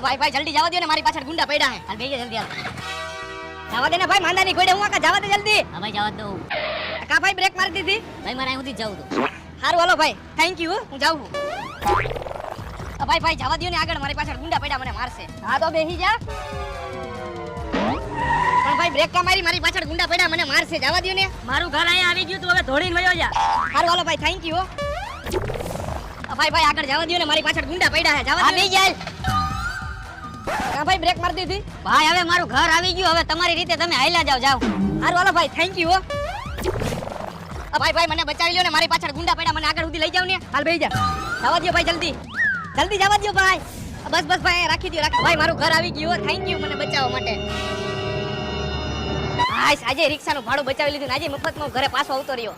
ભાઈ ભાઈ જલ્દી જવા દો ને, મારી પાછળ ગુંડા પડ્યા હે. હાલ બેહી જા જલ્દી હાલ. જવા દે ને ભાઈ, માંદાની ગોડે હું આકા, જવા દે જલ્દી. હા ભાઈ જવા દઉં. કા ભાઈ બ્રેક મારી દીધી. ભાઈ મારે અહીં સુધી જ જવું હતું. હારું હાલો ભાઈ, થેન્ક યુ, હું જાઉં છું. ભાઈ ભાઈ જવા દો ને, આગળ મારી પાછળ ગુંડા પડ્યા, મને મારશે. હા તો બેહી જા. પણ ભાઈ બ્રેક કા મારી પાછળ ગુંડા પડ્યા, મને મારશે. જવા દો ને. મારું ઘર અહીંયા આવી ગયું, તું હવે દોડીને વયો જા. હારું હાલો ભાઈ, થેન્ક યુ. ભાઈ ભાઈ આગળ જવા દો ને, મારી પાછળ ગુંડા પડ્યા છે. જવા હા દો. બેહી જા. કા ભાઈ બ્રેક મારી દીધી. ભાઈ હવે મારું ઘર આવી ગયું, હવે તમારી રીતે તમે હાલ્યા જાવ. જાવ. હારું હાલો ભાઈ, થેન્ક યુ. ભાઈ ભાઈ મને બચાવી લ્યો ને, મારી પાછળ ગુંડા પડ્યા, મને આગળ સુધી લઈ જાવ ને. હાલ બેહી જા. જવા દો ભાઈ, જલ્દી જલ્દી જવા દો ભાઈ. બસ બસ ભાઈ, રાખી દો રાખી. ભાઈ મારું ઘર આવી ગયું, થેન્ક યુ મને બચાવવા માટે. હાય, આજે રિક્ષાનું ભાડું બચાવી લીધું ને આજે મફતમાં ઘરે પાછો આવતો રહ્યો.